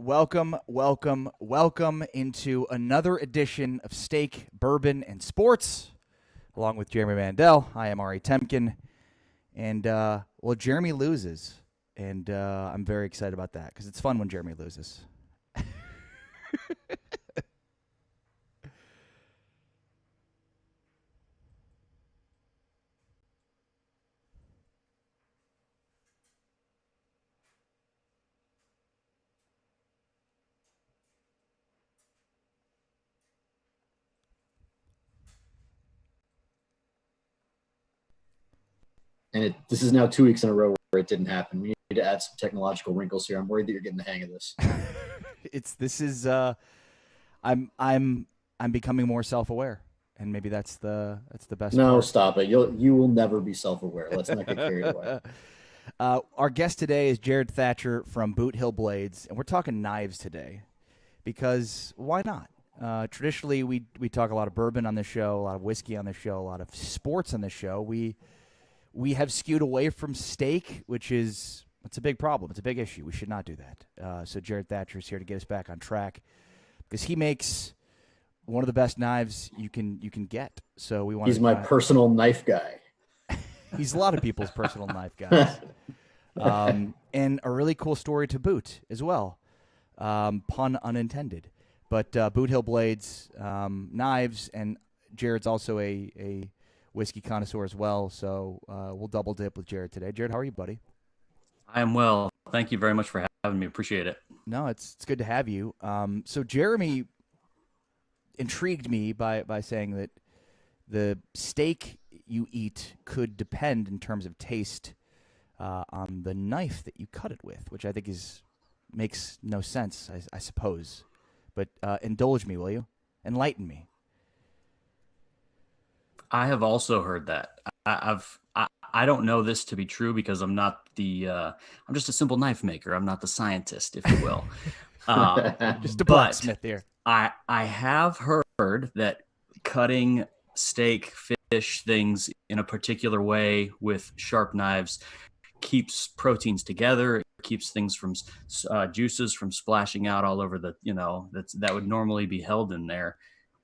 welcome into another edition of Steak, Bourbon, and Sports, along with Jeremy Mandel. I am Ari Temkin, and, Jeremy loses, and I'm very excited about that, because it's fun when Jeremy loses. And this is now 2 weeks in a row where it didn't happen. We need to add some technological wrinkles here. I'm worried that you're getting the hang of this. I'm becoming more self-aware, and maybe that's the best. No, part. Stop it. You will never be self-aware. Let's not get carried away. Our guest today is Jared Thatcher from Boothill Blades, and we're talking knives today because why not? Traditionally, we talk a lot of bourbon on the show, a lot of whiskey on the show, a lot of sports on the show. We have skewed away from steak, it's a big problem. It's a big issue. We should not do that. So Jared Thatcher is here to get us back on track because he makes one of the best knives you can get. So we want. He's my personal knife guy. He's a lot of people's personal knife guys. And a really cool story to boot as well. Pun unintended. But Boothill Blades, knives, and Jared's also a whiskey connoisseur as well, so we'll double dip with Jared today. Jared, how are you, buddy? I am well. Thank you very much for having me. Appreciate it. No, it's good to have you. So Jeremy intrigued me by saying that the steak you eat could depend in terms of taste on the knife that you cut it with, which I think makes no sense, I suppose. But indulge me, will you? Enlighten me. I have also heard that. I don't know this to be true because I'm not I'm just a simple knife maker. I'm not the scientist, if you will. Just a blacksmith here. I have heard that cutting steak, fish, things in a particular way with sharp knives keeps proteins together. It keeps things from juices from splashing out all over that would normally be held in there,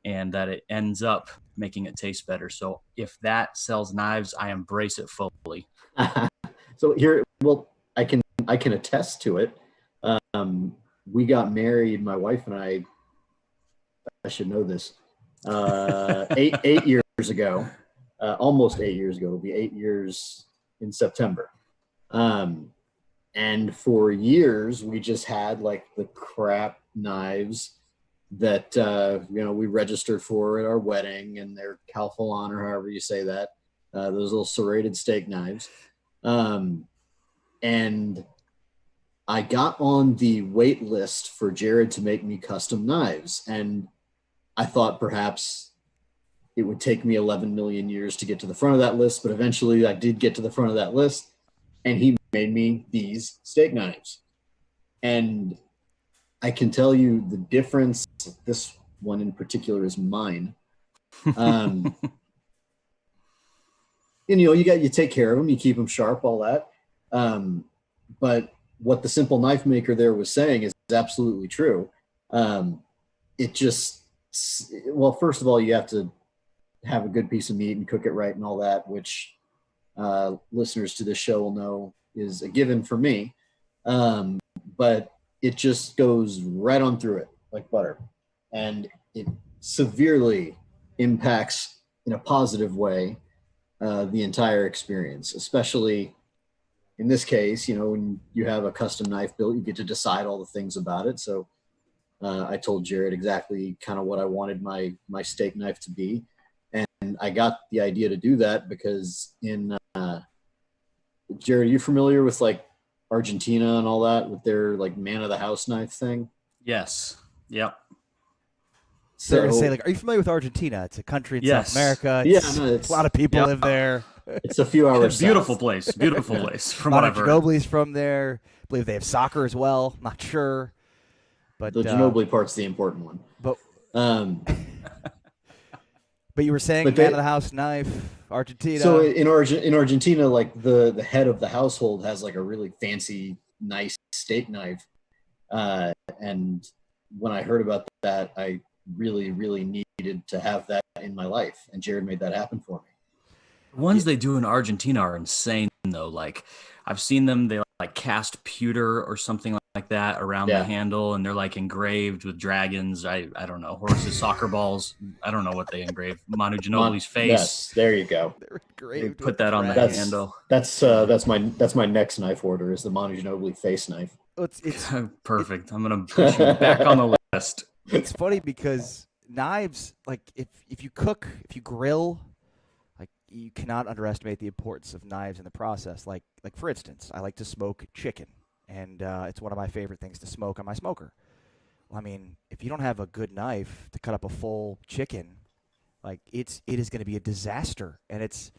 and that it ends up making it taste better. So if that sells knives, I embrace it fully. So here, I can attest to it. We got married, my wife and I should know this, 8 years ago, almost 8 years ago. It'll be 8 years in September. And for years, we just had like the crap knives that we registered for at our wedding, and they're Calphalon, or however you say that, those little serrated steak knives. And I got on the wait list for Jared to make me custom knives, and I thought perhaps it would take me 11 million years to get to the front of that list, but eventually I did get to the front of that list, and he made me these steak knives. And I can tell you the difference. This one in particular is mine. And you take care of them, you keep them sharp, all that. But what the simple knife maker there was saying is absolutely true. First of all, you have to have a good piece of meat and cook it right and all that, which listeners to this show will know is a given for me. But it just goes right on through it like butter. And it severely impacts in a positive way the entire experience, especially in this case, when you have a custom knife built, you get to decide all the things about it. So I told Jared exactly kind of what I wanted my steak knife to be. And I got the idea to do that because Jared, are you familiar with like Argentina and all that with their like man of the house knife thing? Yes. Yep. So to say, are you familiar with Argentina? It's a country in South America. A lot of people live there. It's a few hours. Beautiful place. Beautiful place. From what I've heard. Ginobili's from there. I believe they have soccer as well. Not sure, but the Ginobili part's the important one. But but you were saying man of the house knife, Argentina. So in Argentina, like the head of the household has like a really fancy, nice steak knife, And when I heard about that, I really, really needed to have that in my life. And Jared made that happen for me. The ones they do in Argentina are insane, though. Like, I've seen them, they like cast pewter or something like that around the handle, and they're like engraved with dragons. I don't know, horses, soccer balls. I don't know what they engrave. Manu Ginobili's face. Yes, there you go. They're engraved Put that on the handle. That's my next knife order is the Manu Ginobili face knife. It's perfect. I'm gonna push you back on the list. It's funny because knives, like if you cook, if you grill, like you cannot underestimate the importance of knives in the process. Like for instance, I like to smoke chicken, and it's one of my favorite things to smoke on my smoker. Well, I mean, if you don't have a good knife to cut up a full chicken, like it is going to be a disaster. And it's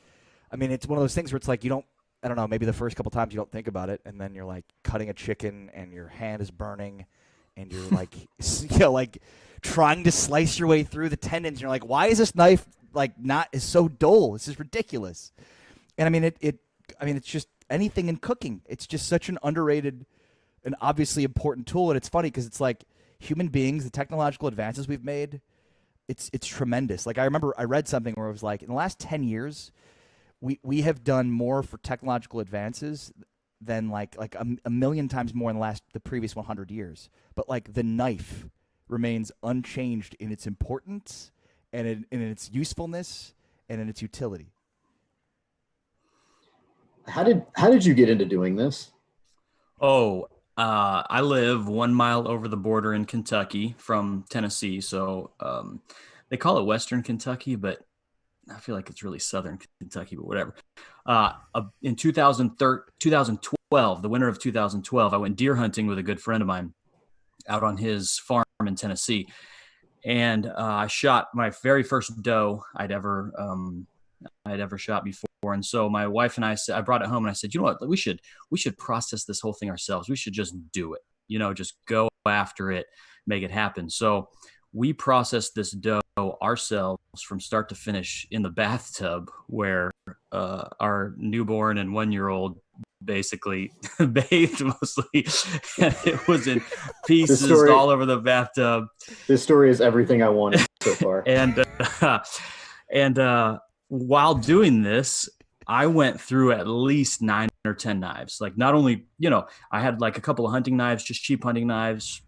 one of those things where it's like I don't know, maybe the first couple times you don't think about it, and then you're like cutting a chicken and your hand is burning, and you're like, like trying to slice your way through the tendons. And you're like, why is this knife is so dull? This is ridiculous. And I mean, it's just anything in cooking. It's just such an underrated and obviously important tool. And it's funny because it's like human beings, the technological advances we've made, it's tremendous. Like I remember I read something where it was like in the last 10 years, we have done more for technological advances than like a million times more in the previous 100 years. But like the knife remains unchanged in its importance and in its usefulness and in its utility. How did you get into doing this? I live 1 mile over the border in Kentucky from Tennessee. So they call it Western Kentucky, but I feel like it's really Southern Kentucky, but whatever. In 2012, the winter of 2012, I went deer hunting with a good friend of mine out on his farm in Tennessee. And I shot my very first doe I'd ever shot before. And so my wife and I brought it home and I said, you know what, we should process this whole thing ourselves. We should just do it, just go after it, make it happen. So we processed this doe ourselves from start to finish in the bathtub where our newborn and 1-year-old basically bathed mostly. It was in pieces all over the bathtub. This story is everything I wanted so far. and while doing this, I went through at least 9 or 10 knives. Like not only, I had like a couple of hunting knives, just cheap hunting knives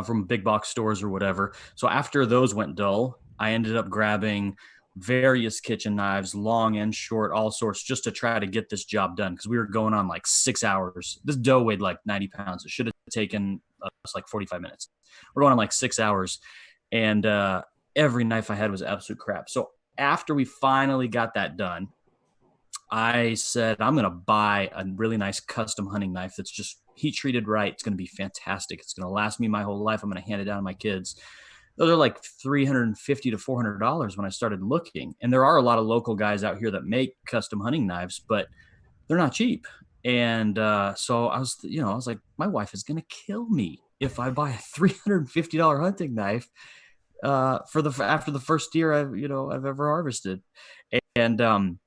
from big box stores or whatever. So after those went dull, I ended up grabbing various kitchen knives, long and short, all sorts, just to try to get this job done. Because we were going on like 6 hours. This doe weighed like 90 pounds. It should have taken us like 45 minutes. We're going on like 6 hours. And every knife I had was absolute crap. So after we finally got that done, I said, I'm going to buy a really nice custom hunting knife that's just heat treated right. It's going to be fantastic. It's going to last me my whole life. I'm going to hand it down to my kids. Those are like $350 to $400 when I started looking. And there are a lot of local guys out here that make custom hunting knives, but they're not cheap. And so I was like, my wife is going to kill me if I buy a $350 hunting knife after the first deer I've ever harvested. And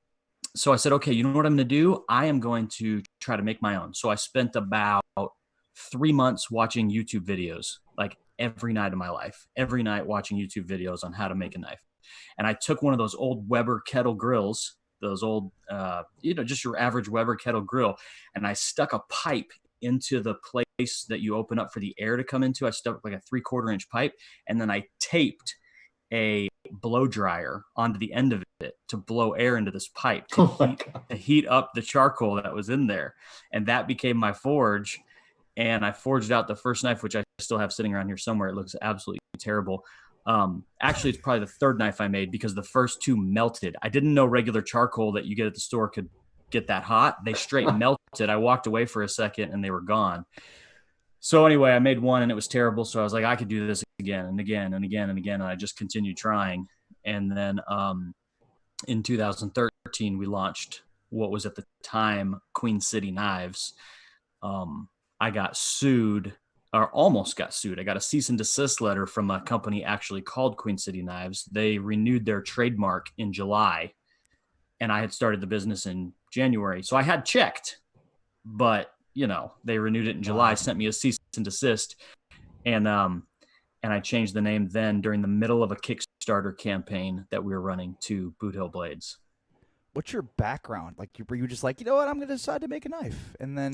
so I said, okay, you know what I'm going to do? I am going to try to make my own. So I spent about 3 months watching YouTube videos, like every night of my life, every night watching YouTube videos on how to make a knife. And I took one of those old Weber kettle grills, those old, just your average Weber kettle grill, and I stuck a pipe into the place that you open up for the air to come into. I stuck like a 3/4 inch pipe, and then I taped a blow dryer onto the end of it to blow air into this pipe to heat up the charcoal that was in there. And that became my forge. And I forged out the first knife, which I still have sitting around here somewhere. It looks absolutely terrible. Actually, it's probably the third knife I made because the first two melted. I didn't know regular charcoal that you get at the store could get that hot. They straight melted. I walked away for a second and they were gone. So anyway, I made one and it was terrible. So I was like, I could do this again and again and again and again. And I just continued trying. And then in 2013, we launched what was at the time Queen City Knives. I got sued, or almost got sued. I got a cease and desist letter from a company actually called Queen City Knives. They renewed their trademark in July, and I had started the business in January. So I had checked, but they renewed it in July, sent me a cease and desist. And I changed the name then during the middle of a Kickstarter campaign that we were running to Boothill Blades. What's your background? Like, were you just like, you know what, I'm going to decide to make a knife, and then?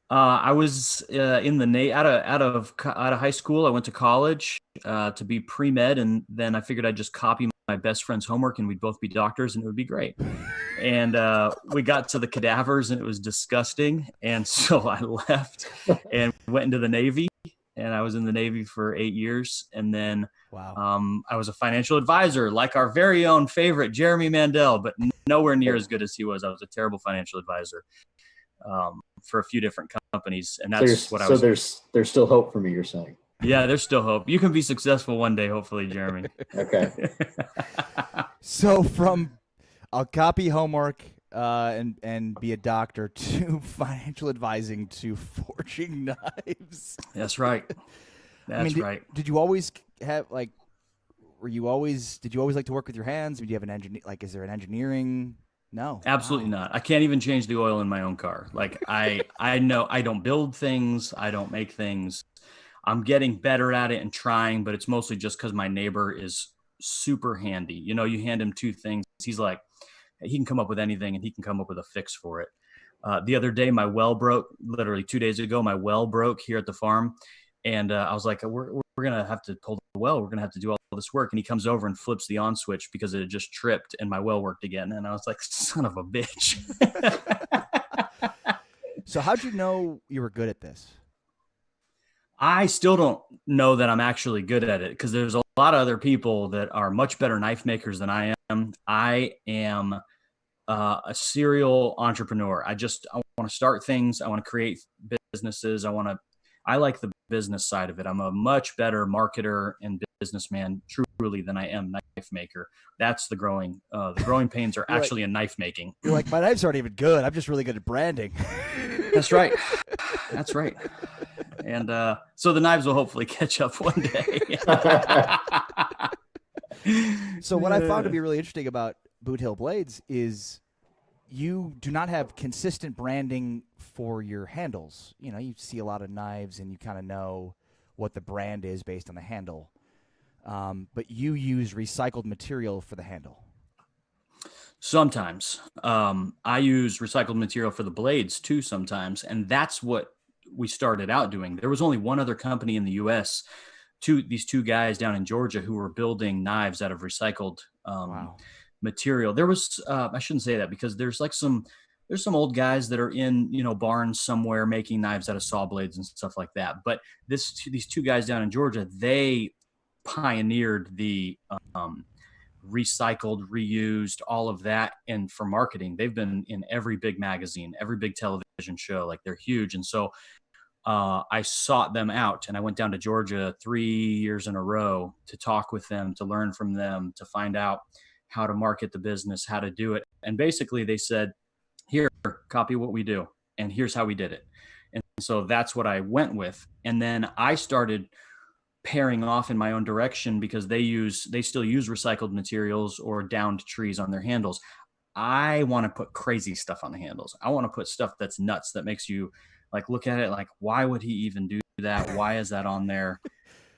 I was in the out of high school. I went to college to be pre-med, and then I figured I'd just copy my best friend's homework, and we'd both be doctors, and it would be great. And we got to the cadavers, and it was disgusting, and so I left and went into the Navy. And I was in the Navy for 8 years. And then I was a financial advisor, like our very own favorite, Jeremy Mandel, but nowhere near as good as he was. I was a terrible financial advisor for a few different companies. And that's what I was. So there's still hope for me, you're saying? Yeah, there's still hope. You can be successful one day, hopefully, Jeremy. Okay. So from I'll copy homework and be a doctor to financial advising to forging knives. That's right. That's right. Did you always have did you always like to work with your hands? Did you have an engineer? Like, is there an engineering? No, absolutely not. I can't even change the oil in my own car. Like I know I don't build things. I don't make things. I'm getting better at it and trying, but it's mostly just because my neighbor is super handy. You know, you hand him two things. He's like, he can come up with anything, and he can come up with a fix for it. The other day, my well broke. Literally 2 days ago, my well broke here at the farm, and I was like, "We're gonna have to pull the well. We're gonna have to do all this work." And he comes over and flips the on switch because it had just tripped, and my well worked again. And I was like, "Son of a bitch!" So how'd you know you were good at this? I still don't know that I'm actually good at it because there's a lot of other people that are much better knife makers than I am. I am a serial entrepreneur. I want to start things. I want to create businesses. I like the business side of it. I'm a much better marketer and businessman truly than I am knife maker. That's the growing pains are actually in knife making. You're like, my knives aren't even good. I'm just really good at branding. That's right. That's right. And so the knives will hopefully catch up one day. So what I found to be really interesting about Boothill Blades is you do not have consistent branding for your handles. You know, you see a lot of knives and you kind of know what the brand is based on the handle. But you use recycled material for the handle. Sometimes. I use recycled material for the blades too sometimes. And that's what we started out doing. There was only one other company in the U.S., these two guys down in Georgia who were building knives out of recycled material. There was, I shouldn't say that because there's some old guys that are in, barns somewhere making knives out of saw blades and stuff like that. But these two guys down in Georgia, they pioneered the recycled, reused, all of that. And for marketing, they've been in every big magazine, every big television show, like they're huge. And so I sought them out and I went down to Georgia 3 years in a row to talk with them, to learn from them, to find out how to market the business, how to do it. And basically they said, here, copy what we do. And here's how we did it. And so that's what I went with. And then I started pairing off in my own direction because they still use recycled materials or downed trees on their handles. I want to put crazy stuff on the handles. I want to put stuff that's nuts, that makes you like look at it like, why would he even do that? Why is that on there?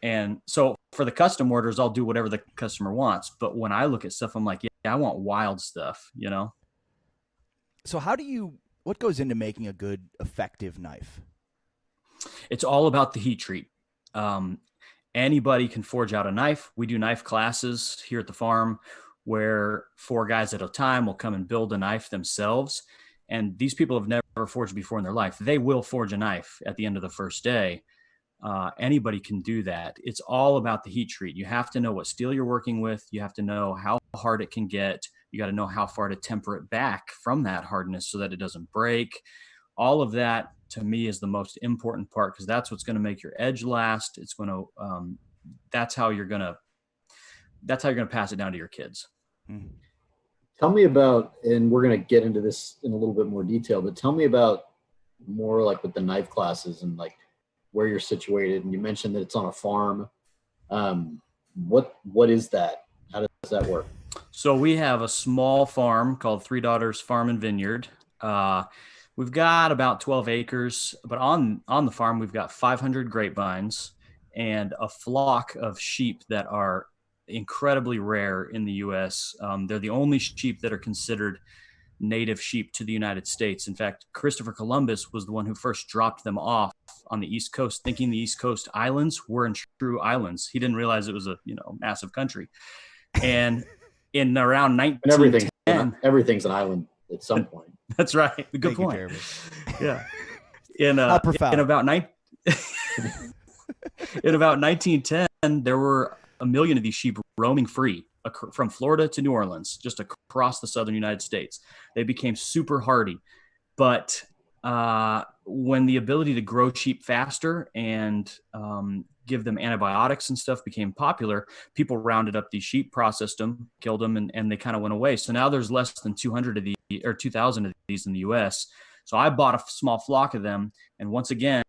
And so for the custom orders, I'll do whatever the customer wants. But when I look at stuff, I'm like, yeah, I want wild stuff, So what goes into making a good, effective knife? It's all about the heat treat. Anybody can forge out a knife. We do knife classes here at the farm where 4 guys at a time will come and build a knife themselves. And these people have never forged before in their life. They will forge a knife at the end of the first day. Anybody can do that. It's all about the heat treat. You have to know what steel you're working with. You have to know how hard it can get. You got to know how far to temper it back from that hardness so that it doesn't break. All of that to me is the most important part because that's what's going to make your edge last. It's going to that's how you're going to pass it down to your kids. Mm-hmm. Tell me about, and we're going to get into this in a little bit more detail, but tell me about more like with the knife classes and like where you're situated. And you mentioned that it's on a farm. What is that? How does that work? So we have a small farm called Three Daughters Farm and Vineyard. We've got about 12 acres, but on the farm, we've got 500 grapevines and a flock of sheep that are incredibly rare in the U.S. They're the only sheep that are considered native sheep to the United States. In fact, Christopher Columbus was the one who first dropped them off on the East Coast, thinking the East Coast islands were in true islands. He didn't realize it was a massive country. And in around 1910, everything's an island at some point. That's right. Good point. Yeah. In about 1910, there were a million of these sheep roaming free from Florida to New Orleans, just across the southern United States. They became super hardy. But when the ability to grow sheep faster and give them antibiotics and stuff became popular, people rounded up these sheep, processed them, killed them, and they kind of went away. So now there's less than 200 of these, or 2,000 of these in the U.S. So I bought a small flock of them. And once again,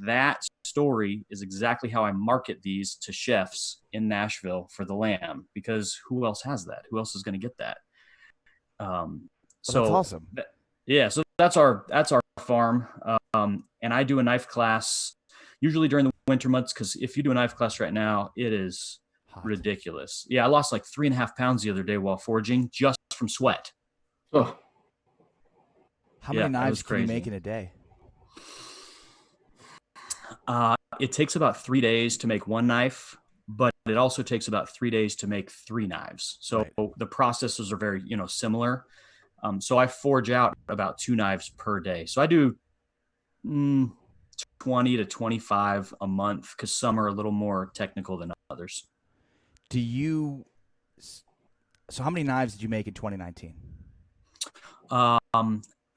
that story is exactly how I market these to chefs in Nashville for the lamb, because who else has that? Who else is going to get that? So that's awesome. So that's our farm. And I do a knife class usually during the winter months, because if you do a knife class right now, it is ridiculous. Yeah, I lost like 3.5 pounds the other day while forging just from sweat. Oh. How many knives can you make in a day? It takes about 3 days to make one knife, but it also takes about 3 days to make 3 knives. So the processes are very, similar. So I forge out about 2 knives per day. So I do 20 to 25 a month, because some are a little more technical than others. So how many knives did you make in 2019?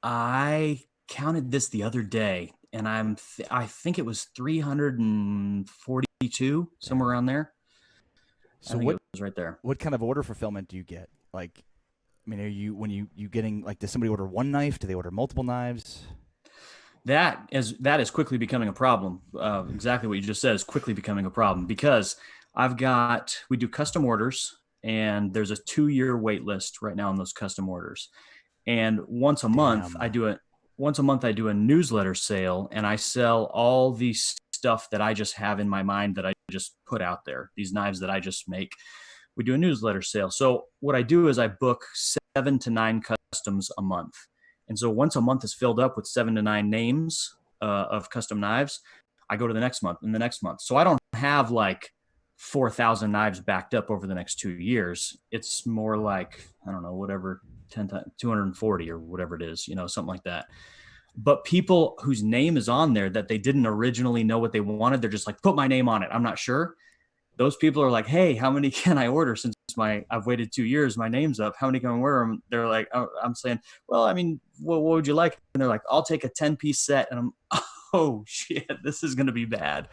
I counted this the other day, and I think it was 342, somewhere around there. So it was right there. What kind of order fulfillment do you get? Like, I mean, are you getting, like, does somebody order one knife? Do they order multiple knives? That is quickly becoming a problem. Exactly what you just said is quickly becoming a problem, because we do custom orders, and there's a 2-year wait list right now on those custom orders. And once a month I do a newsletter sale, and I sell all the stuff that I just have in my mind that I just put out there, these knives that I just make. We do a newsletter sale. So what I do is I book 7 to 9 customs a month. And so once a month is filled up with 7 to 9 names of custom knives, I go to the next month and the next month. So I don't have like 4,000 knives backed up over the next 2 years. It's more like, I don't know, whatever, 10 times 240 or whatever it is, something like that. But people whose name is on there that they didn't originally know what they wanted, they're just like, put my name on it, I'm not sure. Those people are like, hey, how many can I order since I've waited 2 years, my name's up, how many can I order? They're like, I'm saying, well, I mean, what would you like? And they're like, I'll take a 10-piece set. And I'm, oh shit, this is going to be bad.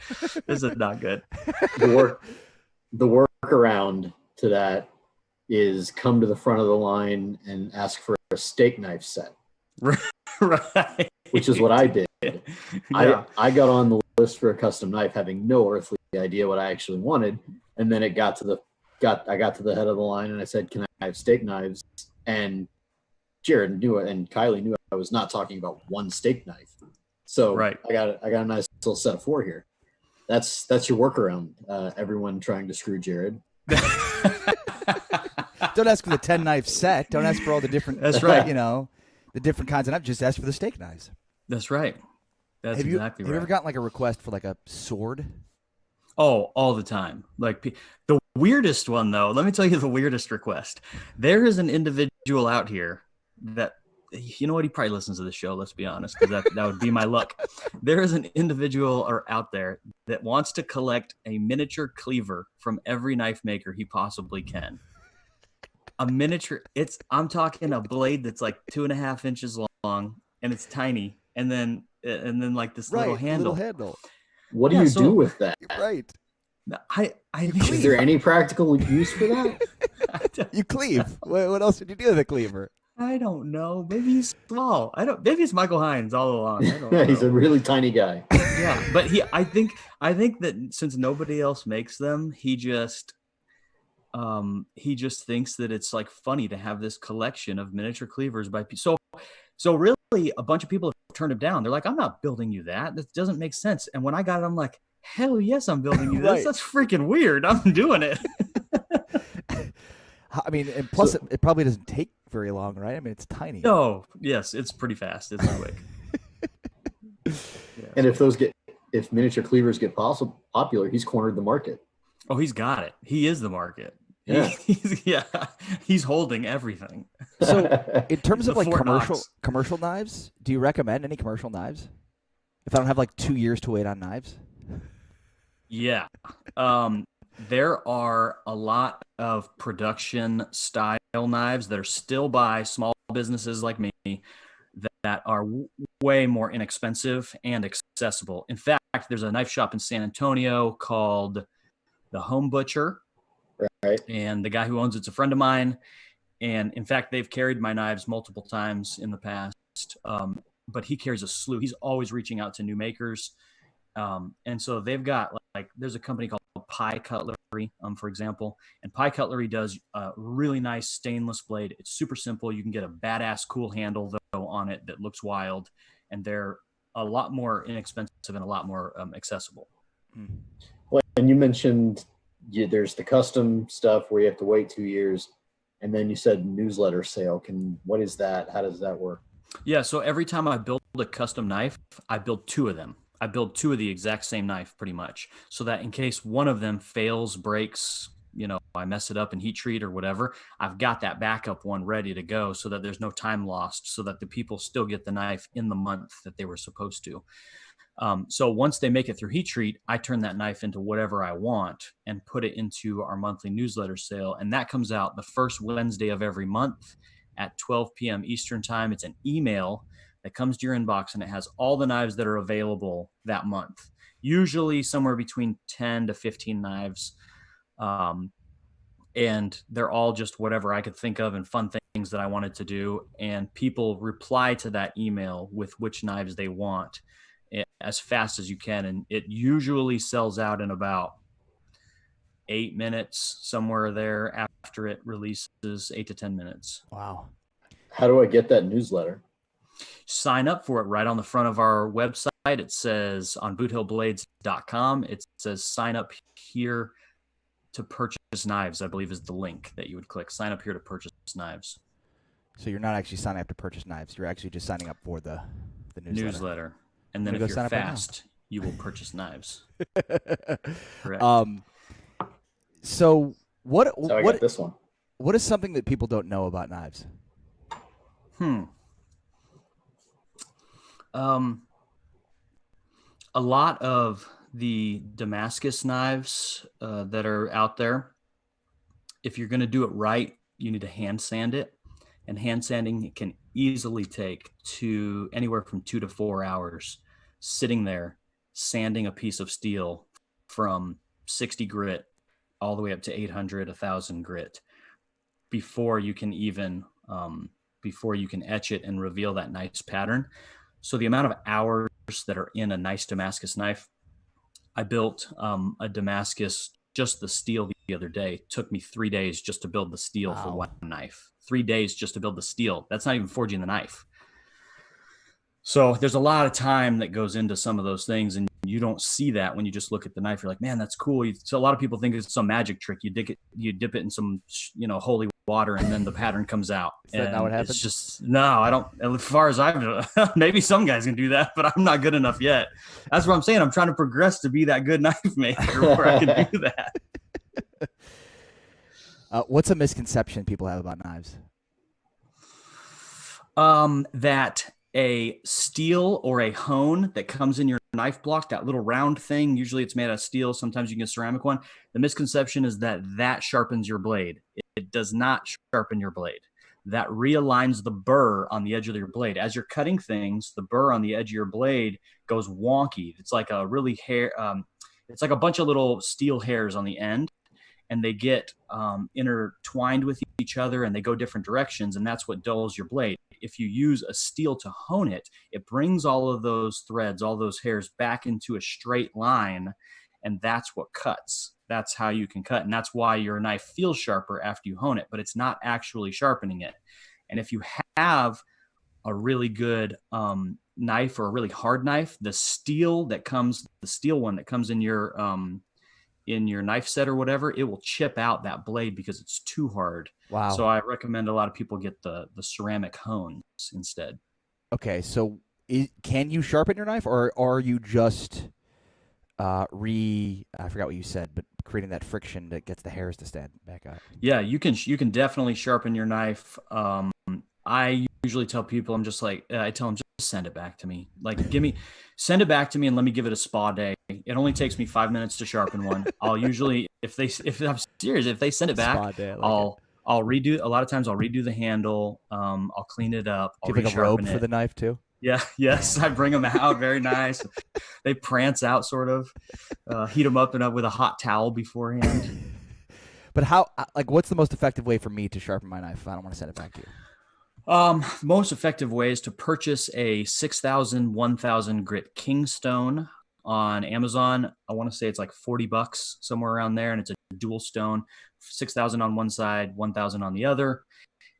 This is not good. The workaround to that is come to the front of the line and ask for a steak knife set. Right. Which is what I did. Yeah. I got on the list for a custom knife having no earthly idea what I actually wanted. And then it got to the head of the line, and I said, can I have steak knives? And Jared knew it, and Kylie knew I was not talking about one steak knife. So right. I got a nice little set of 4 here. That's your workaround. Everyone trying to screw Jared. Don't ask for the 10 knife set. Don't ask for all the different. That's right. The different kinds of knives. Just ask for the steak knives. That's right. That's exactly right. Have you ever gotten like a request for like a sword? Oh, all the time. Like the weirdest one, though, let me tell you the weirdest request. There is an individual out here that, you know what, he probably listens to the show, let's be honest, because that would be my luck. There is an individual out there that wants to collect a miniature cleaver from every knife maker he possibly can. A miniature, I'm talking a blade that's like 2.5 inches long, and it's tiny, and then like this little handle. What do you do with that? Right. Is there any practical use for that? You cleave. What else did you do with a cleaver? I don't know. Maybe he's small. Maybe it's Michael Hines all along. I don't know. He's a really tiny guy. Yeah, but I think that since nobody else makes them, he just thinks that it's like funny to have this collection of miniature cleavers by people. So really, a bunch of people have turned it down. They're like, I'm not building you that. That doesn't make sense. And when I got it, I'm like, hell yes, I'm building you this. Right. That's freaking weird. I'm doing it. I mean, and plus it probably doesn't take very long, right? I mean, it's tiny. Oh, yes, it's pretty fast. It's quick. Yeah. And if miniature cleavers get popular, he's cornered the market. Oh, he's got it. He is the market. Yeah. He's holding everything. So in terms of The like Fort Knox. commercial knives, do you recommend any commercial knives? If I don't have like 2 years to wait on knives? Yeah. There are a lot of production style knives that are still by small businesses like me that are way more inexpensive and accessible. In fact, there's a knife shop in San Antonio called The Home Butcher. Right. And the guy who owns it's a friend of mine. And in fact, they've carried my knives multiple times in the past. But he carries a slew. He's always reaching out to new makers. And so they've got like there's a company called Pie Cutlery, for example, and Pie Cutlery does a really nice stainless blade. It's super simple. You can get a badass cool handle though on it that looks wild, and they're a lot more inexpensive and a lot more accessible. Well, and you mentioned there's the custom stuff where you have to wait 2 years, and then you said newsletter sale. What is that? How does that work? Yeah, so every time I build a custom knife, I build two of them. I build two of the exact same knife pretty much, so that in case one of them fails, breaks, I mess it up in heat treat or whatever, I've got that backup one ready to go so that there's no time lost, so that the people still get the knife in the month that they were supposed to. So once they make it through heat treat, I turn that knife into whatever I want and put it into our monthly newsletter sale. And that comes out the first Wednesday of every month at 12 p.m. Eastern time. It's an email that comes to your inbox, and it has all the knives that are available that month, usually somewhere between 10 to 15 knives. And they're all just whatever I could think of and fun things that I wanted to do. And people reply to that email with which knives they want as fast as you can. And it usually sells out in about 8 minutes, somewhere there after it releases, 8 to 10 minutes. Wow. How do I get that newsletter? Sign up for it right on the front of our website. It says on boothillblades.com, it says sign up here to purchase knives, I believe is the link that you would click. Sign up here to purchase knives. So you're not actually signing up to purchase knives. You're actually just signing up for the newsletter. And then if you're fast, you will purchase knives. Correct. So what I got this one. What is something that people don't know about knives? A lot of the Damascus knives that are out there, if you're going to do it right, you need to hand sand it. And hand sanding can easily take anywhere from 2 to 4 hours sitting there sanding a piece of steel from 60 grit all the way up to 800, 1000 grit before you can etch it and reveal that nice pattern. So the amount of hours that are in a nice Damascus knife, I built a Damascus, just the steel the other day. It took me 3 days just to build the steel for one knife. 3 days just to build the steel. That's not even forging the knife. So there's a lot of time that goes into some of those things, and you don't see that when you just look at the knife. You're like, man, that's cool. So a lot of people think it's some magic trick. You dip it in some, holy water, and then the pattern comes out. Is that not what happens? It's just, no, I don't. As far as maybe some guys can do that, but I'm not good enough yet. That's what I'm saying. I'm trying to progress to be that good knife maker where I can do that. What's a misconception people have about knives? That a steel or a hone that comes in your knife block, that little round thing, usually it's made out of steel. Sometimes you can get a ceramic one. The misconception is that sharpens your blade. It does not sharpen your blade. That realigns the burr on the edge of your blade. As you're cutting things, the burr on the edge of your blade goes wonky. It's like it's like a bunch of little steel hairs on the end, and they get intertwined with each other, and they go different directions, and that's what dulls your blade. If you use a steel to hone it, it brings all of those threads, all those hairs back into a straight line, and that's what cuts. That's how you can cut, and that's why your knife feels sharper after you hone it, but it's not actually sharpening it. And if you have a really good knife or a really hard knife, the steel one that comes in your knife set or whatever, it will chip out that blade because it's too hard. Wow. So I recommend a lot of people get the ceramic hones instead. Okay, so can you sharpen your knife, or are you just I forgot what you said, but creating that friction that gets the hairs to stand back up? Yeah, you can definitely sharpen your knife. I usually tell people, I'm just like, I tell them, just send it back to me. Like, send it back to me and let me give it a spa day. It only takes me 5 minutes to sharpen one. I'll usually, if I'm serious, if they send it back, Spa day, I like I'll redo, a lot of times I'll redo the handle. I'll clean it up. I'll Do you have like a robe for the knife too? Yeah. Yes. I bring them out. Very nice. They prance out sort of, heat them up with a hot towel beforehand. But what's the most effective way for me to sharpen my knife if I don't want to send it back to you? Most effective way is to purchase a 6,000, 1,000 grit Kingstone on Amazon. I want to say it's like $40, somewhere around there. And it's a dual stone, 6,000 on one side, 1,000 on the other.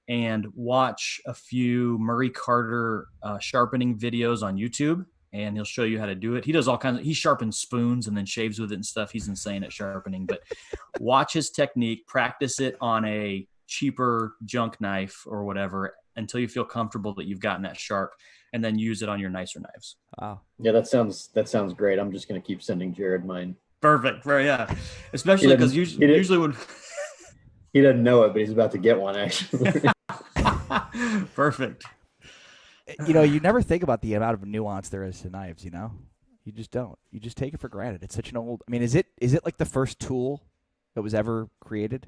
And watch a few Murray Carter sharpening videos on YouTube, and he'll show you how to do it. He does he sharpens spoons and then shaves with it and stuff. He's insane at sharpening, but watch his technique, practice it on a cheaper junk knife or whatever until you feel comfortable that you've gotten that sharp, and then use it on your nicer knives. Wow. Yeah, that sounds great. I'm just going to keep sending Jared mine. Perfect. Yeah. Especially because usually when he doesn't know it, but he's about to get one actually. Perfect. You never think about the amount of nuance there is to knives, You just don't. You just take it for granted. It's such an old, is it like the first tool that was ever created?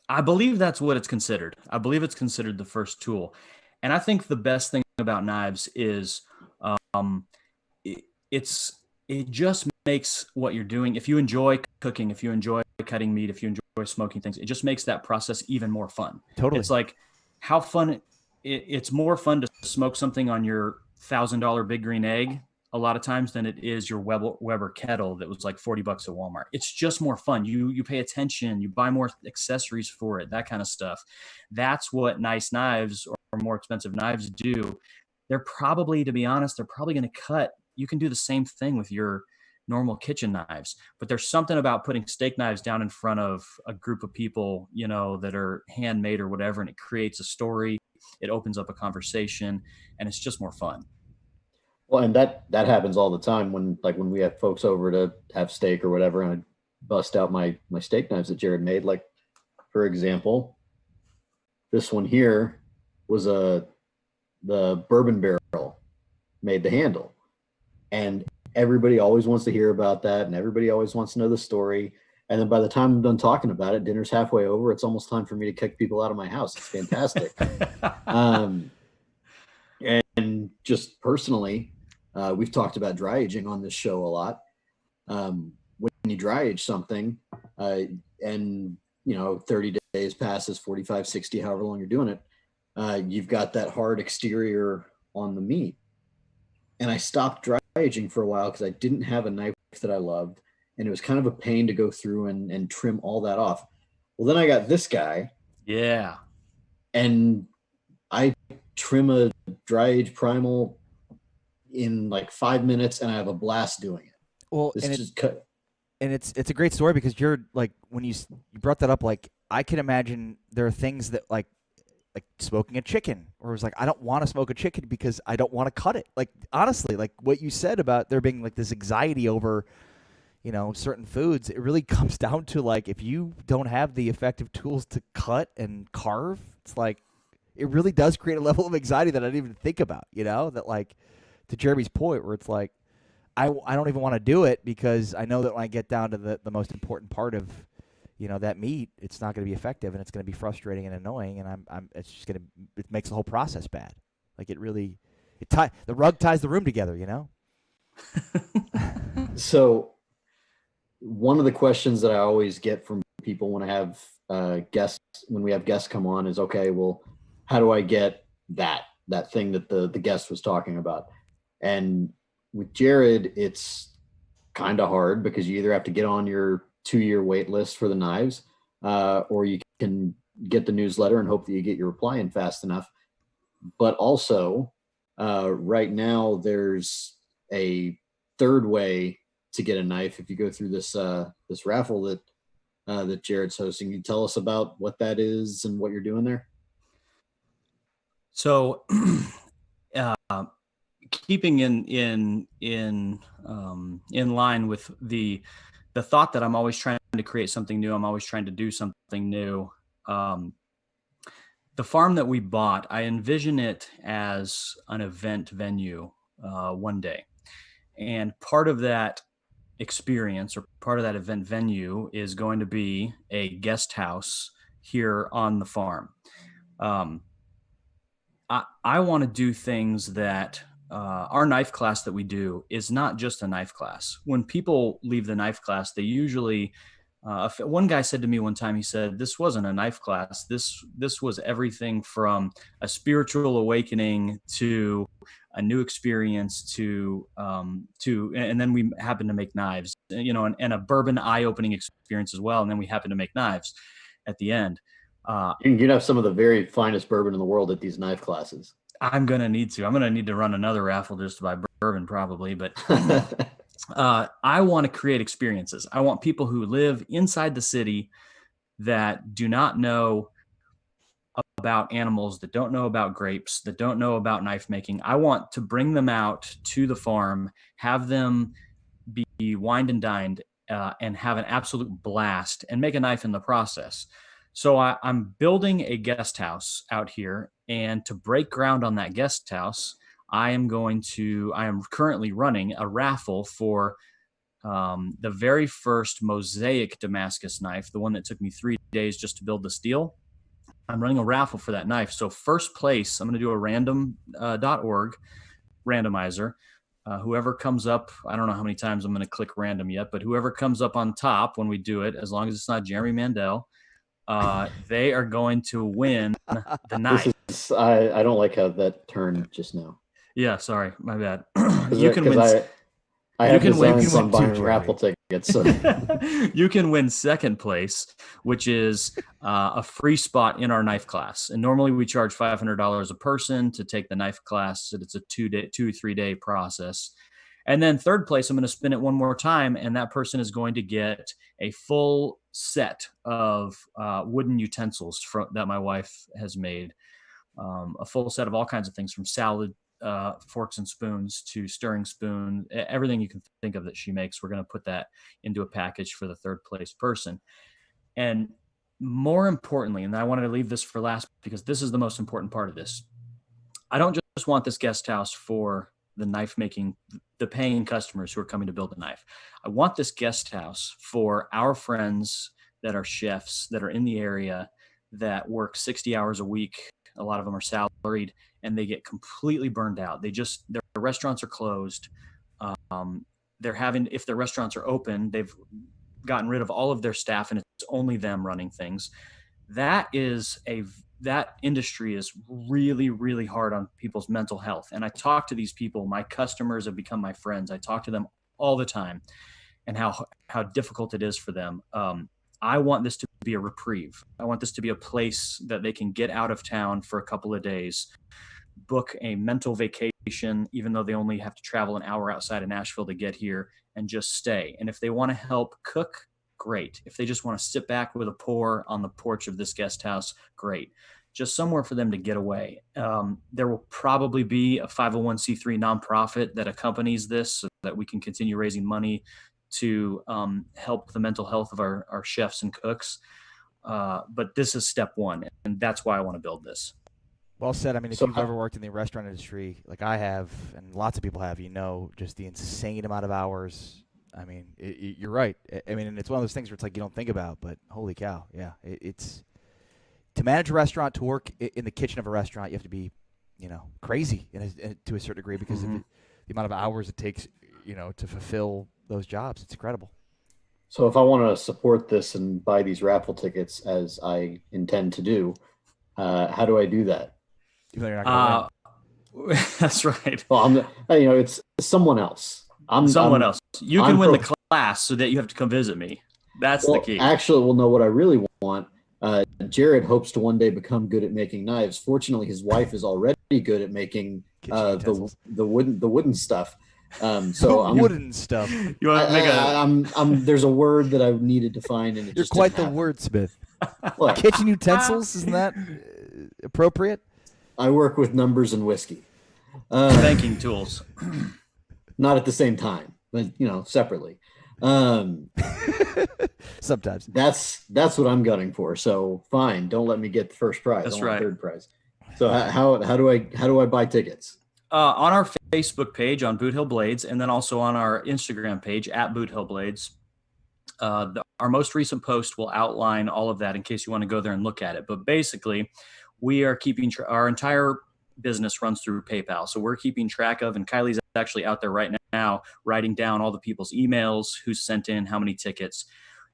I believe that's what it's considered. I believe it's considered the first tool. And I think the best thing about knives is it just makes what you're doing. If you enjoy cooking, if you enjoy cutting meat, if you enjoy smoking things, it just makes that process even more fun. Totally. It's like how fun it's more fun to smoke something on your $1,000 Big Green Egg a lot of times than it is your Weber kettle that was like $40 at Walmart. It's just more fun. You pay attention, you buy more accessories for it, that kind of stuff. That's what nice knives or more expensive knives do. They're probably, to be honest, they're probably going to cut. You can do the same thing with your normal kitchen knives, but there's something about putting steak knives down in front of a group of people, that are handmade or whatever, and it creates a story. It opens up a conversation, and it's just more fun. Well, and that happens all the time when we have folks over to have steak or whatever, and I bust out my steak knives that Jared made. Like, for example, this one here was the bourbon barrel made the handle, and everybody always wants to hear about that, and everybody always wants to know the story. And then by the time I'm done talking about it, dinner's halfway over. It's almost time for me to kick people out of my house. It's fantastic. And just personally, we've talked about dry aging on this show a lot. When you dry age something, and 30 days passes, 45, 60, however long you're doing it, you've got that hard exterior on the meat. And I stopped dry aging for a while because I didn't have a knife that I loved, and it was kind of a pain to go through and trim all that off. Well, then I got this guy. Yeah. And I trim a dry age primal in like 5 minutes, and I have a blast doing it. Well, and it's a great story because you're like, when you brought that up, like I can imagine there are things that like smoking a chicken, or it was like, I don't want to smoke a chicken because I don't want to cut it. Like, honestly, like what you said about there being like this anxiety over, certain foods, it really comes down to like, if you don't have the effective tools to cut and carve, it's like, it really does create a level of anxiety that I didn't even think about, that like, to Jeremy's point, where it's like, I don't even want to do it because I know that when I get down to the most important part of, that meat, it's not going to be effective, and it's going to be frustrating and annoying, and it makes the whole process bad. Like it really, the rug ties the room together, So one of the questions that I always get from people when I have when we have guests come on is, okay, well, how do I get that thing that the guest was talking about? And with Jared, it's kind of hard because you either have to get on your 2-year wait list for the knives, or you can get the newsletter and hope that you get your reply in fast enough. But also, Right now, there's a third way to get a knife. If you go through this raffle that Jared's hosting, can you tell us about what that is and what you're doing there? So, keeping in line with the thought that I'm always trying to create something new. I'm always trying to do something new. The farm that we bought, I envision it as an event venue one day. And part of that experience or part of that event venue is going to be a guest house here on the farm. I want to do things that our knife class that we do is not just a knife class. When people leave the knife class, they usually one guy said to me one time, he said, "This wasn't a knife class. This was everything from a spiritual awakening to a new experience to and then we happened to make knives, and a bourbon eye-opening experience as well. And then we happened to make knives at the end." You'd have some of the very finest bourbon in the world at these knife classes. I'm going to need to run another raffle just to buy bourbon probably, but I want to create experiences. I want people who live inside the city that do not know about animals, that don't know about grapes, that don't know about knife making. I want to bring them out to the farm, have them be wined and dined, and have an absolute blast and make a knife in the process. So I'm building a guest house out here, and to break ground on that guest house, I am currently running a raffle for the very first mosaic Damascus knife, the one that took me 3 days just to build the steel. I'm running a raffle for that knife. So first place, I'm going to do a random.org randomizer. Whoever comes up, I don't know how many times I'm going to click random yet, but whoever comes up on top when we do it, as long as it's not Jeremy Mandel, they are going to win the knife. I don't like how that turned just now. Yeah, sorry, my bad. You can win. I have designs on buying raffle tickets. So. You can win second place, which is a free spot in our knife class. And normally we charge $500 a person to take the knife class. So it's a 3 day process. And then third place, I'm going to spin it one more time, and that person is going to get a full set of wooden utensils that my wife has made. A full set of all kinds of things, from salad forks and spoons to stirring spoon, everything you can think of that she makes. We're going to put that into a package for the third place person. And more importantly, and I wanted to leave this for last because this is the most important part of this, I don't just want this guest house for the knife making, the paying customers who are coming to build a knife. I want this guest house for our friends that are chefs that are in the area that work 60 hours a week. A lot of them are salaried, and they get completely burned out. Their restaurants are closed. If their restaurants are open, they've gotten rid of all of their staff and it's only them running things. That industry is really, really hard on people's mental health. And I talk to these people, my customers have become my friends. I talk to them all the time and how difficult it is for them. I want this to be a reprieve. I want this to be a place that they can get out of town for a couple of days, book a mental vacation, even though they only have to travel an hour outside of Nashville to get here, and just stay. And if they want to help cook, great. If they just want to sit back with a pour on the porch of this guest house, great. Just somewhere for them to get away. There will probably be a 501c3 nonprofit that accompanies this so that we can continue raising money to help the mental health of our chefs and cooks. But this is step one, and that's why I want to build this. Well said. I mean, if you've ever worked in the restaurant industry, like I have, and lots of people have, just the insane amount of hours. I mean, you're right. I mean, and it's one of those things where it's like you don't think about, but holy cow, yeah. It's to manage a restaurant, to work in the kitchen of a restaurant, you have to be, crazy to a certain degree because of the amount of hours it takes, to fulfill those jobs. It's incredible. So if I want to support this and buy these raffle tickets, as I intend to do, how do I do that? Even though you're not going to win. That's right. Well, it's someone else. Someone else. You can win the class so that you have to come visit me. That's the key. Actually, no, what I really want Jared hopes to one day become good at making knives. Fortunately, his wife is already good at making the wooden stuff. So I'm wooden stuff. You want to make I'm there's a word that I needed to find, and it You're just quite the didn't happen. wordsmith. Look, Kitchen utensils, isn't that appropriate? I work with numbers and whiskey. banking tools. Not at the same time, but separately. Sometimes That's what I'm gunning for. So fine, don't let me get the first prize. That's I want right. Third prize. So how do I buy tickets? On our Facebook page on Boothill Blades, and then also on our Instagram page at Boothill Blades. Our most recent post will outline all of that in case you want to go there and look at it. But basically, we are keeping our entire business runs through PayPal. So we're keeping track of, and Kylie's actually out there right now writing down all the people's emails, who sent in how many tickets.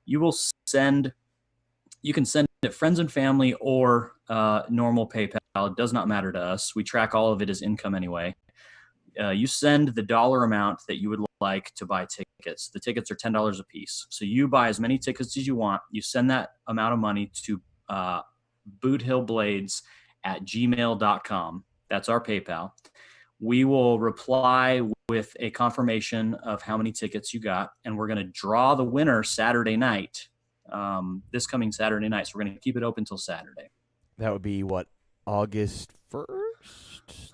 You can send it friends and family or normal PayPal. It does not matter to us. We track all of it as income anyway. You send the dollar amount that you would like to buy tickets. The tickets are $10 a piece. So you buy as many tickets as you want. You send that amount of money to boothillblades@gmail.com. That's our PayPal. We will reply with a confirmation of how many tickets you got, and we're going to draw the winner Saturday night, this coming Saturday night. So we're going to keep it open till Saturday. that would be what, August 1st?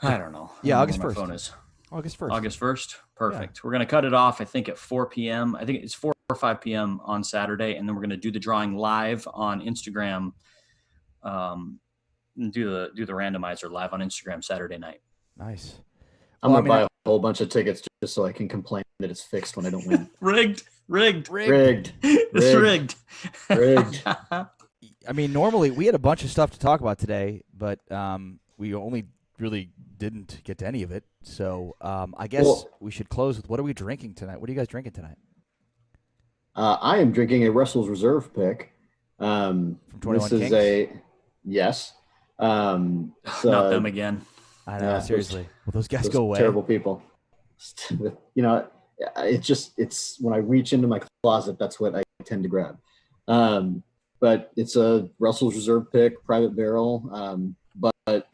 I don't know. Yeah, August where 1st. my phone is. August 1st. August 1st. Perfect. Yeah. We're going to cut it off, I think, at 4 p.m. I think it's 4 or 5 p.m. on Saturday, and then we're going to do the drawing live on Instagram. And do the randomizer live on Instagram Saturday night. Nice. I'm going to buy a whole bunch of tickets just so I can complain that it's fixed when I don't win. Rigged. It's rigged. I mean, normally we had a bunch of stuff to talk about today, but we only really didn't get to any of it. So I guess we should close with, what are we drinking tonight? What are you guys drinking tonight? I am drinking a Russell's Reserve pick. From 21 This Kings? is yes. Not them again. I know, seriously. Will those guys go away? Terrible people. It's when I reach into my closet, that's what I tend to grab. But it's a Russell's Reserve pick, private barrel. But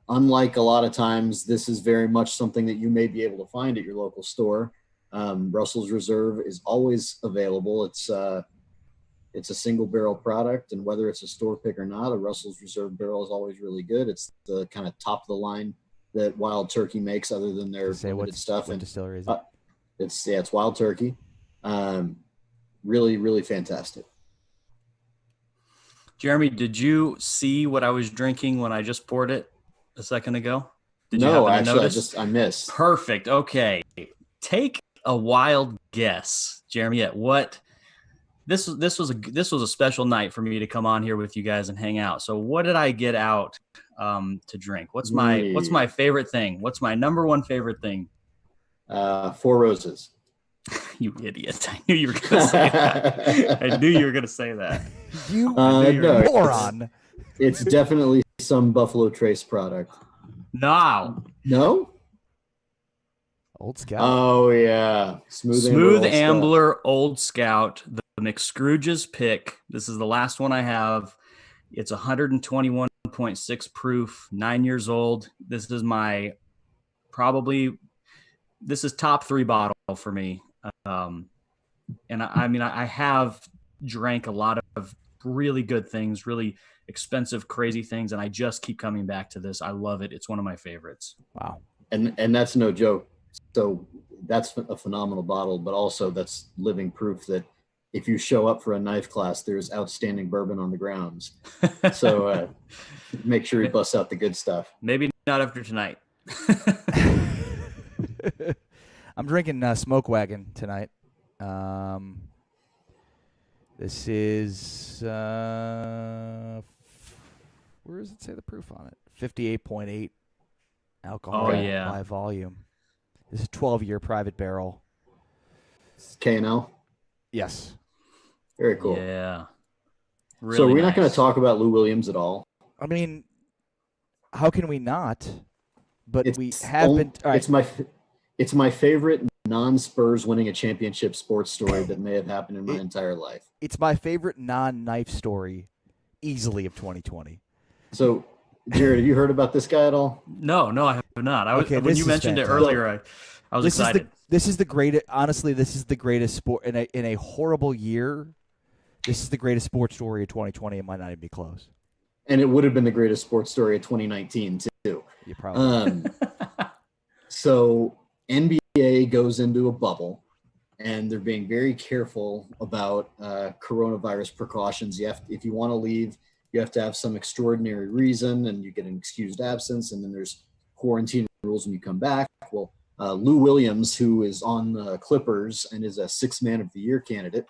unlike a lot of times, this is very much something that you may be able to find at your local store. Russell's Reserve is always available. It's a single barrel product, and whether it's a store pick or not, a Russell's Reserve barrel is always really good. It's the kind of top of the line that Wild Turkey makes, other than their limited stuff. What distillery is it? It's Wild Turkey. Really, really fantastic. Jeremy, did you see what I was drinking when I just poured it a second ago? No, actually, I missed. Perfect. Okay. Take a wild guess, Jeremy, at what this was a special night for me to come on here with you guys and hang out. So what did I get out to drink? What's my favorite thing? What's my number one favorite thing? Four Roses. You idiot. I knew you were going to say that. I knew you were going to say that. You moron. It's definitely some Buffalo Trace product. No. Old Scout. Oh, yeah. Smooth Ambler Old Scout, the McScrooge's pick. This is the last one I have. It's 121.6 proof, 9 years old. This is top 3 bottle for me. And I have drank a lot of really good things, really expensive, crazy things, and I just keep coming back to this. I love it. It's one of my favorites. Wow. And that's no joke. So that's a phenomenal bottle, but also that's living proof that if you show up for a knife class, there's outstanding bourbon on the grounds. So make sure you bust out the good stuff. Maybe not after tonight. I'm drinking Smoke Wagon tonight. This is, where does it say the proof on it? 58.8 alcohol by volume. This is 12-year private barrel. K&L? Yes. Very cool. Yeah. Really so we're not going to talk about Lou Williams at all. I mean, how can we not? But we have been. All right. It's my favorite non-Spurs winning a championship sports story that may have happened in my entire life. It's my favorite non-knife story easily of 2020. So, Jared, have you heard about this guy at all? No, I have not. Okay, When you mentioned it earlier, I was excited. This is the greatest. Honestly, this is the greatest sport in a horrible year. This is the greatest sports story of 2020. It might not even be close. And it would have been the greatest sports story of 2019 too. You probably. So NBA goes into a bubble, and they're being very careful about coronavirus precautions. If you want to leave, you have to have some extraordinary reason, and you get an excused absence, and then there's quarantine rules when you come back. Well, Lou Williams, who is on the Clippers and is a Sixth Man of the Year candidate,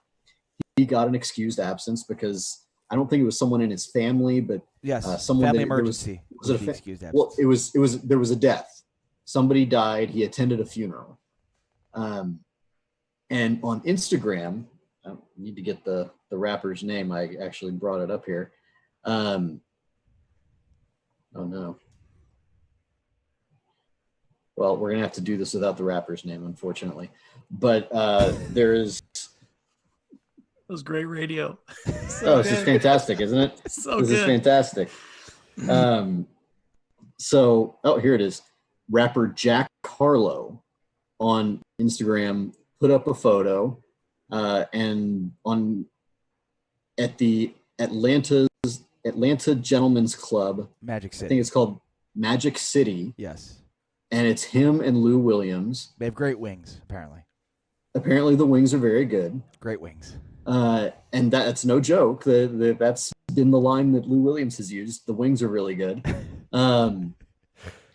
he got an excused absence because I don't think it was someone in his family, but someone family emergency. Was it excused absence? Well, there was a death. Somebody died. He attended a funeral. And on Instagram, I need to get the rapper's name. I actually brought it up here. Oh no. Well, we're gonna have to do this without the rapper's name, unfortunately. But there's. That was great radio. This is fantastic, isn't it? This is fantastic. So here it is. Rapper Jack Harlow on Instagram put up a photo, and at the Atlanta Gentlemen's Club, Magic City. I think it's called Magic City. Yes. And it's him and Lou Williams. They have great wings, apparently. Apparently the wings are very good. Great wings. And that's no joke. That's been the line that Lou Williams has used. The wings are really good.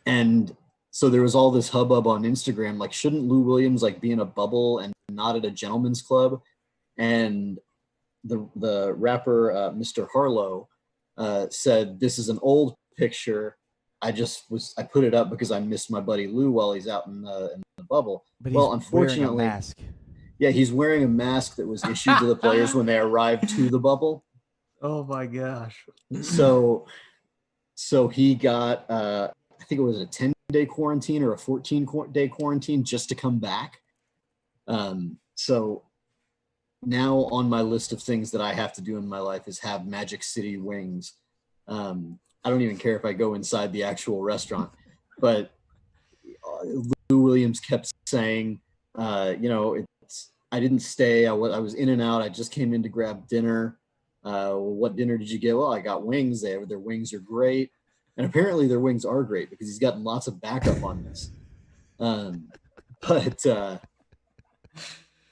And so there was all this hubbub on Instagram, like, shouldn't Lou Williams like be in a bubble and not at a gentleman's club? And the rapper, Mr. Harlow, said, this is an old picture. I put it up because I missed my buddy Lou while he's out in the bubble. But unfortunately, wearing a mask. Yeah, he's wearing a mask that was issued to the players when they arrived to the bubble. Oh my gosh. So he got, I think it was a 10-day quarantine or a 14-day quarantine just to come back. So now on my list of things that I have to do in my life is have Magic City wings. I don't even care if I go inside the actual restaurant, but Lou Williams kept saying, I didn't stay. I was in and out. I just came in to grab dinner. What dinner did you get? Well, I got wings. Their wings are great. And apparently their wings are great because he's gotten lots of backup on this. But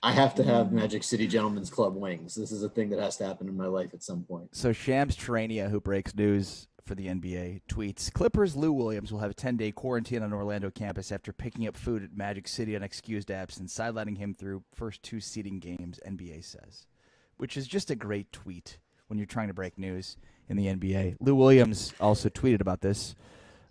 I have to have Magic City Gentlemen's Club wings. This is a thing that has to happen in my life at some point. So Shams Charania, who breaks news for the NBA, tweets, Clippers Lou Williams will have a 10-day quarantine on Orlando campus after picking up food at Magic City on excused absence, sidelining him through first 2 seeding games, NBA says. Which is just a great tweet when you're trying to break news in the NBA. Lou Williams also tweeted about this.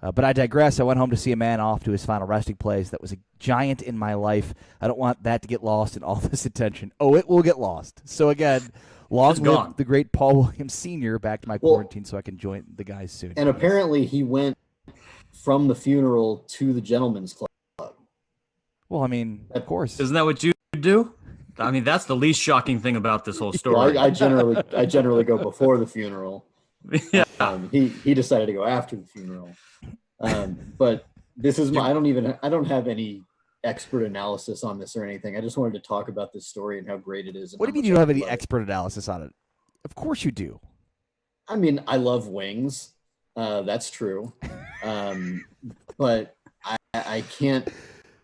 But I digress. I went home to see a man off to his final resting place. That was a giant in my life. I don't want that to get lost in all this attention. Oh, it will get lost. So again, long live the great Paul Williams Sr. Back to my quarantine so I can join the guys soon. And apparently he went from the funeral to the Gentlemen's Club. Well, I mean, of course. Isn't that what you do? I mean, that's the least shocking thing about this whole story. Well, I generally go before the funeral. Yeah. He decided to go after the funeral. But this is I don't have any expert analysis on this or anything. I just wanted to talk about this story and how great it is. What do you mean you don't have any expert analysis on it? Of course you do. I mean, I love wings. That's true. But I can't.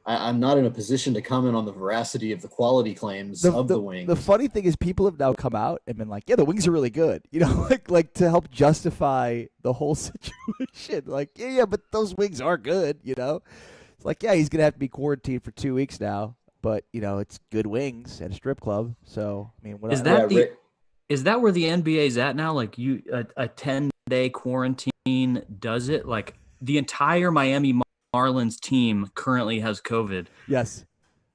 I'm not in a position to comment on the veracity of the quality claims of the wings. The funny thing is people have now come out and been like, yeah, the wings are really good. You know, like to help justify the whole situation. Like, yeah, but those wings are good, you know. It's like, yeah, he's going to have to be quarantined for 2 weeks now. But, you know, it's good wings at a strip club. So, I mean, is that where the NBA's at now? Like a 10-day quarantine does it? Like the entire Miami Marlins team currently has COVID. Yes.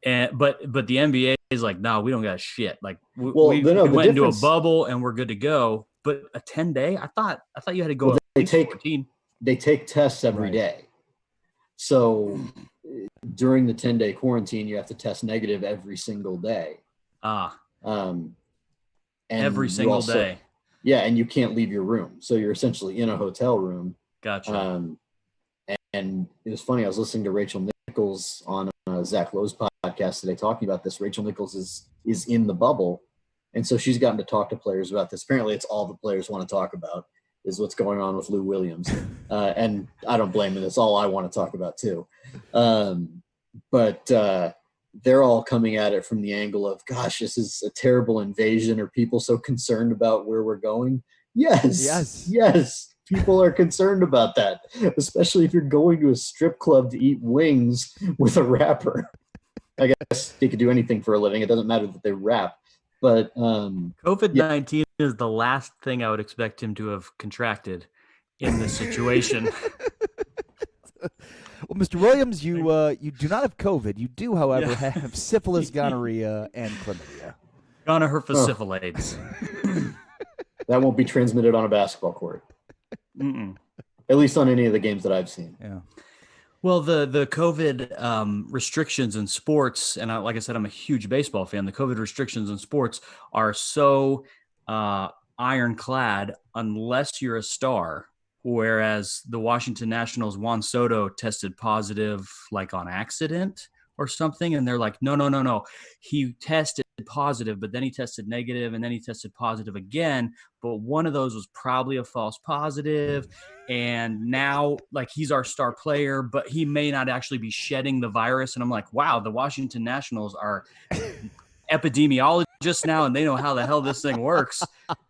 But the NBA is like, no, we don't got shit. Like we went into a bubble and we're good to go. But a 10-day, I thought you had to go. They take tests every day. So during the 10-day quarantine, you have to test negative every single day. Every single day. Yeah, and you can't leave your room, so you're essentially in a hotel room. Gotcha. And it was funny. I was listening to Rachel Nichols on Zach Lowe's podcast today talking about this. Rachel Nichols is in the bubble, and so she's gotten to talk to players about this. Apparently, it's all the players want to talk about is what's going on with Lou Williams, and I don't blame them. It's all I want to talk about too. But they're all coming at it from the angle of, gosh, this is a terrible invasion. Are people so concerned about where we're going? Yes. People are concerned about that, especially if you're going to a strip club to eat wings with a rapper. I guess they could do anything for a living. It doesn't matter that they rap. But COVID-19 is the last thing I would expect him to have contracted in this situation. Well, Mr. Williams, you do not have COVID. You do, however, have syphilis, gonorrhea, and chlamydia. Gonorrhea. That won't be transmitted on a basketball court. Mm-mm. At least on any of the games that I've seen. Yeah. Well, the COVID restrictions in sports, and like I said, I'm a huge baseball fan. The COVID restrictions in sports are so ironclad unless you're a star. Whereas the Washington Nationals, Juan Soto tested positive like on accident or something. And they're like, no. He tested positive, but then he tested negative, and then he tested positive again. But one of those was probably a false positive. And now, like, he's our star player, but he may not actually be shedding the virus. And I'm like, wow, the Washington Nationals are epidemiologists now, and they know how the hell this thing works.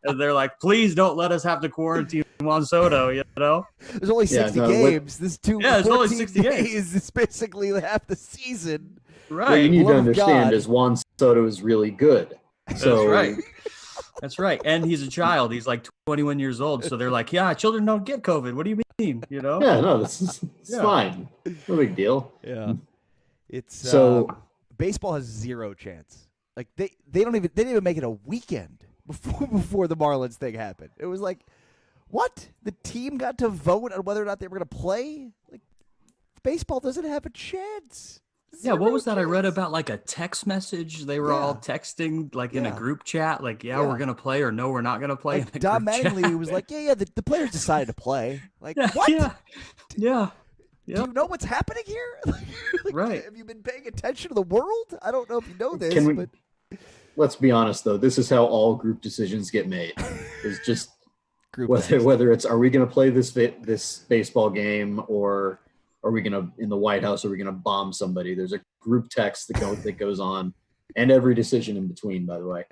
And they're like, please don't let us have to quarantine Juan Soto, you know? There's only 60 games. This there's only 60 days. It's basically half the season. Right. What you need to understand is Juan Soto is really good. So That's right. And he's a child. He's like 21 years old. So they're like, yeah, children don't get COVID. What do you mean? You know? Yeah, no, it's fine. No big deal. Yeah. It's so baseball has zero chance. Like they didn't even make it a weekend before the Marlins thing happened. It was like, what? The team got to vote on whether or not they were going to play? Like, baseball doesn't have a chance. Yeah, what was that? I read about like a text message. They were all texting like in a group chat, like, we're going to play, or no, we're not going to play. Like, Don Mattingly was like, the players decided to play. Like, what? Yeah. Do you know what's happening here? Right. Have you been paying attention to the world? I don't know if you know this, but let's be honest, though. This is how all group decisions get made. It's just group whether it's, are we going to play this baseball game, or are we going to, in the White House, are we going to bomb somebody? There's a group text that goes on, and every decision in between, by the way.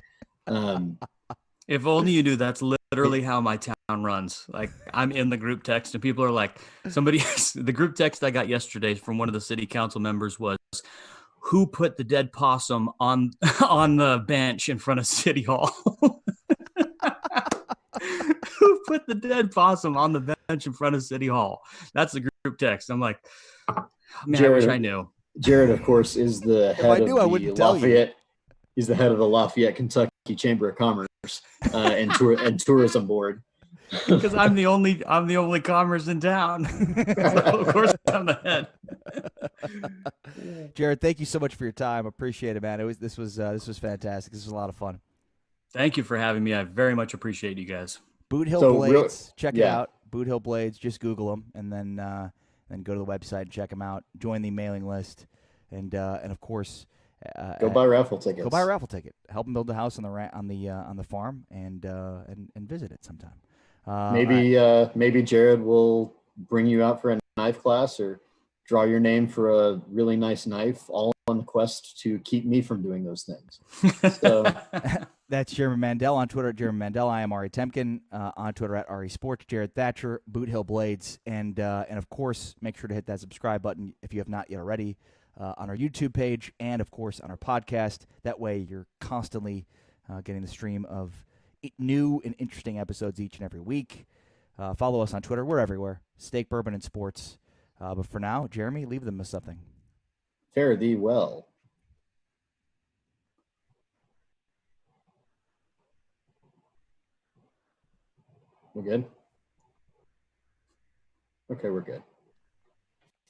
If only you knew that's literally how my town runs. Like, I'm in the group text, and people are like, the group text I got yesterday from one of the city council members was, who put the dead possum on the bench in front of City Hall? Who put the dead possum on the bench in front of City Hall? That's the group text. I'm like, man, Jared, I wish I knew. Jared, of course, is the head of the Lafayette. He's the head of the Lafayette, Kentucky Chamber of Commerce and Tourism Board. Because I'm the only commerce in town. So of course, I'm the head. Jared, thank you so much for your time. Appreciate it, man. This was fantastic. This was a lot of fun. Thank you for having me. I very much appreciate you guys. Boothill Blades, check it out. Boothill Blades, just Google them, and then go to the website and check them out. Join the mailing list, and of course, go buy raffle tickets. Go buy a raffle ticket. Help them build a house on the farm, and visit it sometime. Maybe Jared will bring you out for a knife class, or draw your name for a really nice knife, all on the quest to keep me from doing those things. So. That's Jeremy Mandel on Twitter at Jeremy Mandel. I am Ari Temkin on Twitter at Ari Sports. Jared Thatcher, Boothill Blades, and of course, make sure to hit that subscribe button if you have not yet already on our YouTube page, and of course on our podcast. That way, you're constantly getting the stream of new and interesting episodes each and every week. Follow us on Twitter. We're everywhere. Steak, Bourbon, and Sports. But for now, Jeremy, leave them with something. Fare thee well. We're good? Okay, we're good.